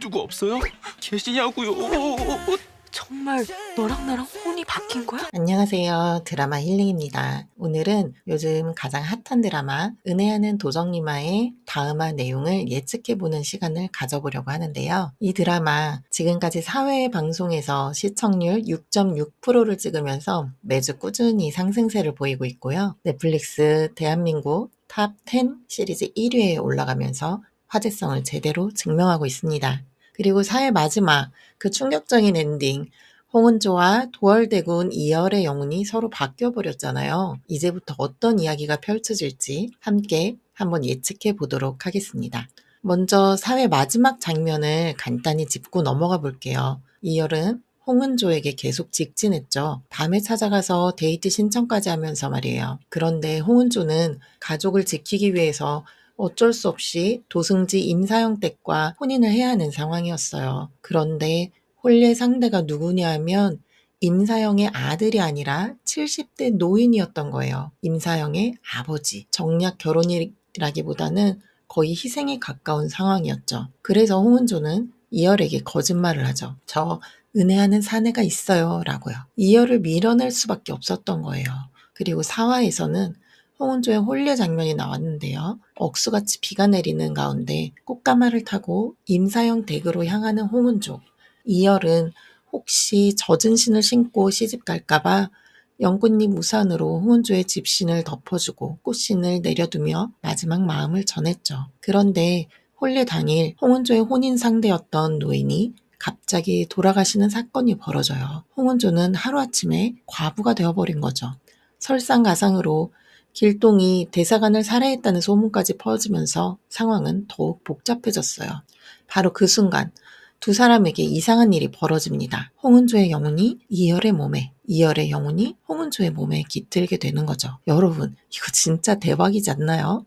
누구 없어요? 계시냐고요? 정말 너랑 나랑 혼이 바뀐 거야? 안녕하세요. 드라마 힐링입니다. 오늘은 요즘 가장 핫한 드라마 은혜하는 도정님화의 다음화 내용을 예측해보는 시간을 가져보려고 하는데요. 이 드라마 지금까지 4회 방송에서 시청률 6.6%를 찍으면서 매주 꾸준히 상승세를 보이고 있고요. 넷플릭스 대한민국 탑 10 시리즈 1위에 올라가면서 화제성을 제대로 증명하고 있습니다. 그리고 4회 마지막 그 충격적인 엔딩, 홍은조와 도월대군 이열의 영혼이 서로 바뀌어버렸잖아요. 이제부터 어떤 이야기가 펼쳐질지 함께 한번 예측해 보도록 하겠습니다. 먼저 4회 마지막 장면을 간단히 짚고 넘어가 볼게요. 이열은 홍은조에게 계속 직진했죠. 밤에 찾아가서 데이트 신청까지 하면서 말이에요. 그런데 홍은조는 가족을 지키기 위해서 어쩔 수 없이 도승지 임사영 댁과 혼인을 해야 하는 상황이었어요. 그런데 혼례 상대가 누구냐 하면 임사영의 아들이 아니라 70대 노인이었던 거예요. 임사영의 아버지. 정략 결혼이라기보다는 거의 희생에 가까운 상황이었죠. 그래서 홍은조는 이열에게 거짓말을 하죠. 저 은혜하는 사내가 있어요 라고요. 이열을 밀어낼 수밖에 없었던 거예요. 그리고 4화에서는 홍은조의 혼례 장면이 나왔는데요. 억수같이 비가 내리는 가운데 꽃가마를 타고 임사영 댁으로 향하는 홍은조. 이열은 혹시 젖은 신을 신고 시집 갈까봐 연꽃잎 우산으로 홍은조의 집신을 덮어주고 꽃신을 내려두며 마지막 마음을 전했죠. 그런데 혼례 당일 홍은조의 혼인 상대였던 노인이 갑자기 돌아가시는 사건이 벌어져요. 홍은조는 하루아침에 과부가 되어버린 거죠. 설상가상으로 길동이 대사관을 살해했다는 소문까지 퍼지면서 상황은 더욱 복잡해졌어요. 바로 그 순간 두 사람에게 이상한 일이 벌어집니다. 홍은조의 영혼이 이열의 몸에, 이열의 영혼이 홍은조의 몸에 깃들게 되는 거죠. 여러분, 이거 진짜 대박이지 않나요?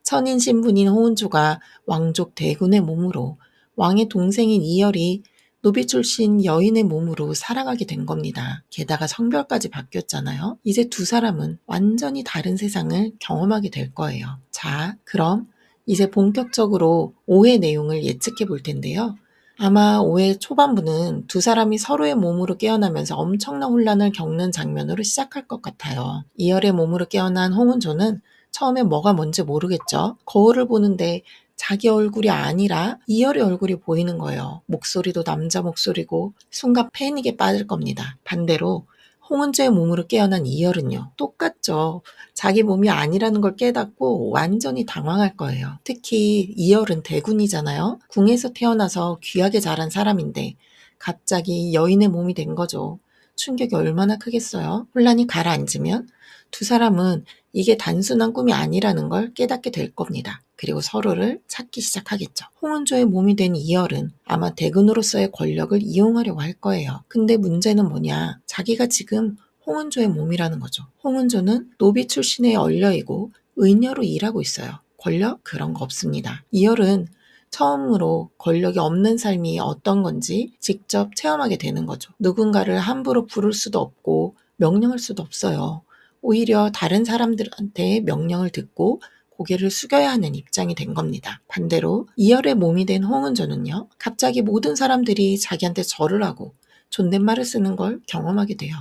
천인 신분인 홍은조가 왕족 대군의 몸으로, 왕의 동생인 이열이 노비 출신 여인의 몸으로 살아가게 된 겁니다. 게다가 성별까지 바뀌었잖아요. 이제 두 사람은 완전히 다른 세상을 경험하게 될 거예요. 자, 그럼 이제 본격적으로 5회 내용을 예측해 볼 텐데요. 아마 5회 초반부는 두 사람이 서로의 몸으로 깨어나면서 엄청난 혼란을 겪는 장면으로 시작할 것 같아요. 이열의 몸으로 깨어난 홍은조는 처음에 뭐가 뭔지 모르겠죠. 거울을 보는데 자기 얼굴이 아니라 이열의 얼굴이 보이는 거예요. 목소리도 남자 목소리고 순간 패닉에 빠질 겁니다. 반대로 홍은조의 몸으로 깨어난 이열은요. 똑같죠. 자기 몸이 아니라는 걸 깨닫고 완전히 당황할 거예요. 특히 이열은 대군이잖아요. 궁에서 태어나서 귀하게 자란 사람인데 갑자기 여인의 몸이 된 거죠. 충격이 얼마나 크겠어요. 혼란이 가라앉으면 두 사람은 이게 단순한 꿈이 아니라는 걸 깨닫게 될 겁니다. 그리고 서로를 찾기 시작하겠죠. 홍은조의 몸이 된 이열은 아마 대군으로서의 권력을 이용하려고 할 거예요. 근데 문제는 뭐냐? 자기가 지금 홍은조의 몸이라는 거죠. 홍은조는 노비 출신의 얼려이고 의녀로 일하고 있어요. 권력? 그런 거 없습니다. 이열은 처음으로 권력이 없는 삶이 어떤 건지 직접 체험하게 되는 거죠. 누군가를 함부로 부를 수도 없고 명령할 수도 없어요. 오히려 다른 사람들한테 명령을 듣고 고개를 숙여야 하는 입장이 된 겁니다. 반대로 이열의 몸이 된 홍은조는요. 갑자기 모든 사람들이 자기한테 절을 하고 존댓말을 쓰는 걸 경험하게 돼요.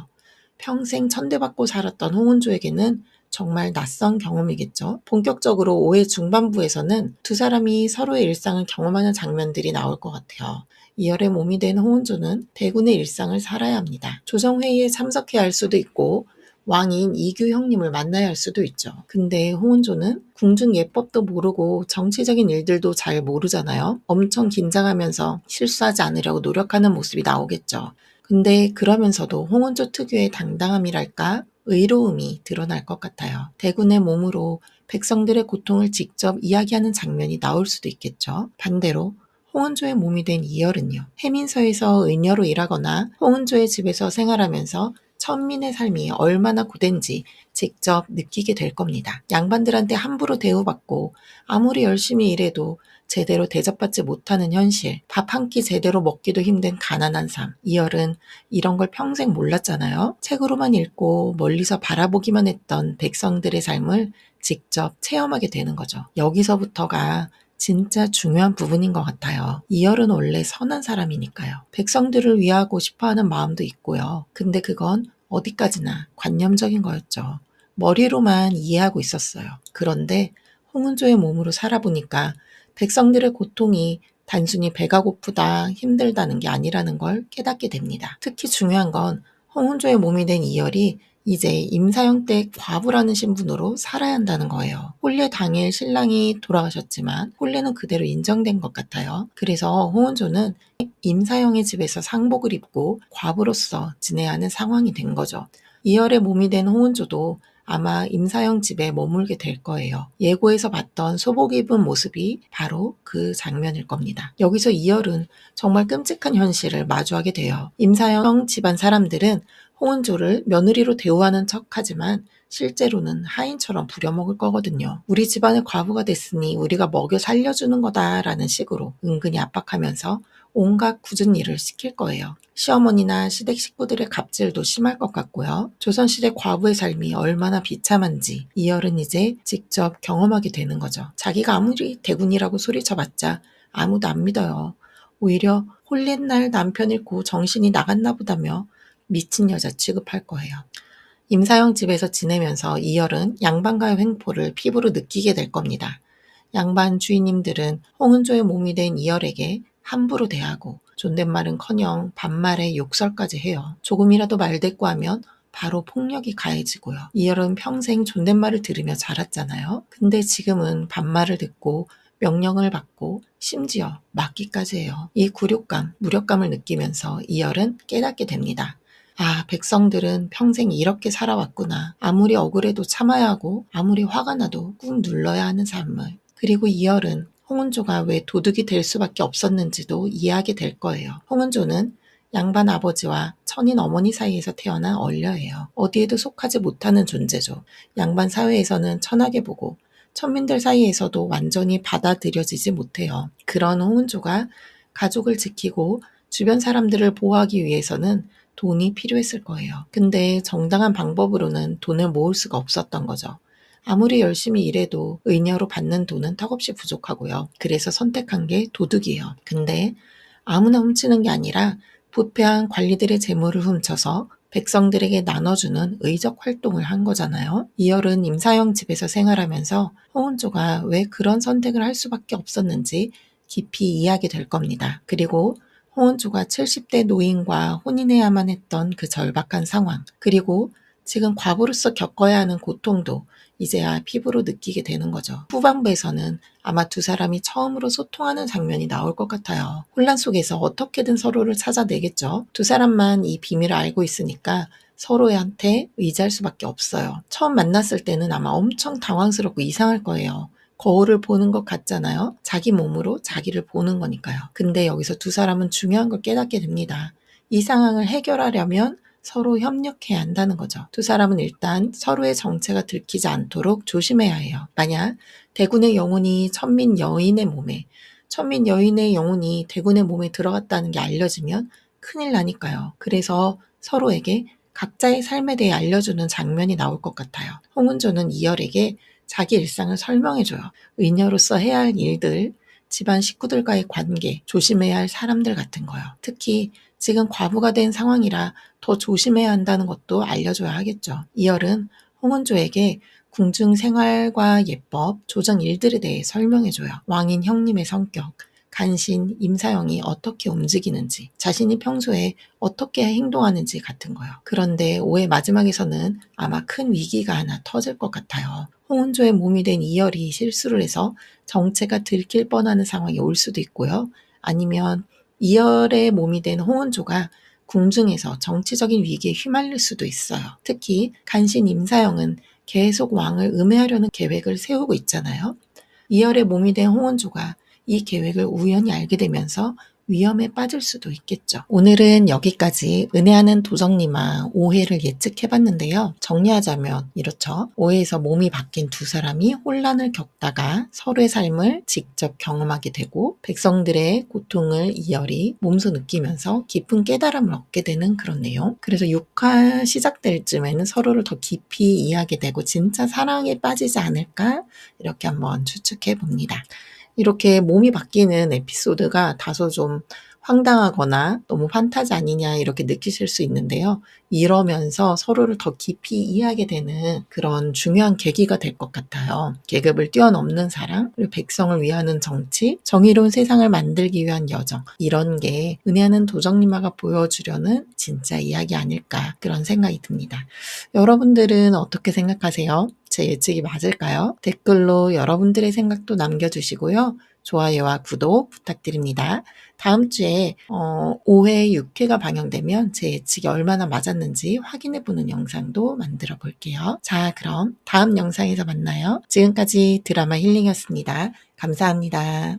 평생 천대받고 살았던 홍은조에게는 정말 낯선 경험이겠죠. 본격적으로 5회 중반부에서는 두 사람이 서로의 일상을 경험하는 장면들이 나올 것 같아요. 이열의 몸이 된 홍은조는 대군의 일상을 살아야 합니다. 조정회의에 참석해야 할 수도 있고 왕인 이규 형님을 만나야 할 수도 있죠. 근데 홍은조는 궁중 예법도 모르고 정치적인 일들도 잘 모르잖아요. 엄청 긴장하면서 실수하지 않으려고 노력하는 모습이 나오겠죠. 근데 그러면서도 홍은조 특유의 당당함이랄까 의로움이 드러날 것 같아요. 대군의 몸으로 백성들의 고통을 직접 이야기하는 장면이 나올 수도 있겠죠. 반대로 홍은조의 몸이 된 이열은요. 해민서에서 의녀로 일하거나 홍은조의 집에서 생활하면서 천민의 삶이 얼마나 고된지 직접 느끼게 될 겁니다. 양반들한테 함부로 대우받고 아무리 열심히 일해도 제대로 대접받지 못하는 현실, 밥 한 끼 제대로 먹기도 힘든 가난한 삶. 이열은 이런 걸 평생 몰랐잖아요. 책으로만 읽고 멀리서 바라보기만 했던 백성들의 삶을 직접 체험하게 되는 거죠. 여기서부터가 진짜 중요한 부분인 것 같아요. 이열은 원래 선한 사람이니까요. 백성들을 위하고 싶어하는 마음도 있고요. 근데 그건 어디까지나 관념적인 거였죠. 머리로만 이해하고 있었어요. 그런데 홍은조의 몸으로 살아보니까 백성들의 고통이 단순히 배가 고프다, 힘들다는 게 아니라는 걸 깨닫게 됩니다. 특히 중요한 건 홍은조의 몸이 된 이열이 이제 임사형 때 과부라는 신분으로 살아야 한다는 거예요. 혼례 당일 신랑이 돌아가셨지만 혼례는 그대로 인정된 것 같아요. 그래서 홍은조는 임사형의 집에서 상복을 입고 과부로서 지내야 하는 상황이 된 거죠. 이열의 몸이 된 홍은조도 아마 임사형 집에 머물게 될 거예요. 예고에서 봤던 소복 입은 모습이 바로 그 장면일 겁니다. 여기서 이열은 정말 끔찍한 현실을 마주하게 돼요. 임사형 집안 사람들은 홍은조를 며느리로 대우하는 척하지만 실제로는 하인처럼 부려먹을 거거든요. 우리 집안의 과부가 됐으니 우리가 먹여 살려주는 거다라는 식으로 은근히 압박하면서 온갖 굳은 일을 시킬 거예요. 시어머니나 시댁 식구들의 갑질도 심할 것 같고요. 조선시대 과부의 삶이 얼마나 비참한지 이열은 이제 직접 경험하게 되는 거죠. 자기가 아무리 대군이라고 소리쳐봤자 아무도 안 믿어요. 오히려 홀린 남편 잃고 정신이 나갔나 보다며 미친 여자 취급할 거예요. 임사형 집에서 지내면서 이열은 양반가의 횡포를 피부로 느끼게 될 겁니다. 양반 주인님들은 홍은조의 몸이 된 이열에게 함부로 대하고 존댓말은커녕 반말에 욕설까지 해요. 조금이라도 말대꾸하면 바로 폭력이 가해지고요. 이열은 평생 존댓말을 들으며 자랐잖아요. 근데 지금은 반말을 듣고 명령을 받고 심지어 맞기까지 해요. 이 굴욕감, 무력감을 느끼면서 이열은 깨닫게 됩니다. 아, 백성들은 평생 이렇게 살아왔구나. 아무리 억울해도 참아야 하고 아무리 화가 나도 꾹 눌러야 하는 삶을. 그리고 이열은 홍은조가 왜 도둑이 될 수밖에 없었는지도 이해하게 될 거예요. 홍은조는 양반 아버지와 천인 어머니 사이에서 태어난 얼려예요. 어디에도 속하지 못하는 존재죠. 양반 사회에서는 천하게 보고 천민들 사이에서도 완전히 받아들여지지 못해요. 그런 홍은조가 가족을 지키고 주변 사람들을 보호하기 위해서는 돈이 필요했을 거예요. 근데 정당한 방법으로는 돈을 모을 수가 없었던 거죠. 아무리 열심히 일해도 의녀로 받는 돈은 턱없이 부족하고요. 그래서 선택한 게 도둑이에요. 근데 아무나 훔치는 게 아니라 부패한 관리들의 재물을 훔쳐서 백성들에게 나눠주는 의적 활동을 한 거잖아요. 이열은 임사형 집에서 생활하면서 홍은조가 왜 그런 선택을 할 수밖에 없었는지 깊이 이해하게 될 겁니다. 그리고 홍은조가 70대 노인과 혼인해야만 했던 그 절박한 상황, 그리고 지금 과부로서 겪어야 하는 고통도 이제야 피부로 느끼게 되는 거죠. 후반부에서는 아마 두 사람이 처음으로 소통하는 장면이 나올 것 같아요. 혼란 속에서 어떻게든 서로를 찾아내겠죠. 두 사람만 이 비밀을 알고 있으니까 서로한테 의지할 수밖에 없어요. 처음 만났을 때는 아마 엄청 당황스럽고 이상할 거예요. 거울을 보는 것 같잖아요. 자기 몸으로 자기를 보는 거니까요. 근데 여기서 두 사람은 중요한 걸 깨닫게 됩니다. 이 상황을 해결하려면 서로 협력해야 한다는 거죠. 두 사람은 일단 서로의 정체가 들키지 않도록 조심해야 해요. 만약 대군의 영혼이 천민 여인의 몸에, 천민 여인의 영혼이 대군의 몸에 들어갔다는 게 알려지면 큰일 나니까요. 그래서 서로에게 각자의 삶에 대해 알려주는 장면이 나올 것 같아요. 홍은조는 이열에게 자기 일상을 설명해줘요. 의녀로서 해야 할 일들, 집안 식구들과의 관계, 조심해야 할 사람들 같은 거요. 특히 지금 과부가 된 상황이라 더 조심해야 한다는 것도 알려줘야 하겠죠. 이열은 홍은조에게 궁중 생활과 예법, 조정 일들에 대해 설명해줘요. 왕인 형님의 성격, 간신, 임사형이 어떻게 움직이는지, 자신이 평소에 어떻게 행동하는지 같은 거요. 그런데 5회 마지막에서는 아마 큰 위기가 하나 터질 것 같아요. 홍은조의 몸이 된 이열이 실수를 해서 정체가 들킬 뻔하는 상황이 올 수도 있고요. 아니면 이열의 몸이 된 홍은조가 궁중에서 정치적인 위기에 휘말릴 수도 있어요. 특히 간신 임사형은 계속 왕을 음해하려는 계획을 세우고 있잖아요. 이열의 몸이 된 홍은조가 이 계획을 우연히 알게 되면서 위험에 빠질 수도 있겠죠. 오늘은 여기까지 은혜하는 도정님아 5회를 예측해봤는데요. 정리하자면 이렇죠. 5회에서 몸이 바뀐 두 사람이 혼란을 겪다가 서로의 삶을 직접 경험하게 되고 백성들의 고통을 이열이 몸소 느끼면서 깊은 깨달음을 얻게 되는 그런 내용. 그래서 6화 시작될 쯤에는 서로를 더 깊이 이해하게 되고 진짜 사랑에 빠지지 않을까 이렇게 한번 추측해봅니다. 이렇게 몸이 바뀌는 에피소드가 다소 좀 황당하거나 너무 판타지 아니냐 이렇게 느끼실 수 있는데요. 이러면서 서로를 더 깊이 이해하게 되는 그런 중요한 계기가 될 것 같아요. 계급을 뛰어넘는 사랑, 그리고 백성을 위하는 정치, 정의로운 세상을 만들기 위한 여정, 이런 게 은혜하는 도정님화가 보여주려는 진짜 이야기 아닐까, 그런 생각이 듭니다. 여러분들은 어떻게 생각하세요? 제 예측이 맞을까요? 댓글로 여러분들의 생각도 남겨주시고요. 좋아요와 구독 부탁드립니다. 다음 주에 5회, 6회가 방영되면 제 예측이 얼마나 맞았는지 확인해보는 영상도 만들어 볼게요. 자, 그럼 다음 영상에서 만나요. 지금까지 드라마 힐링이었습니다. 감사합니다.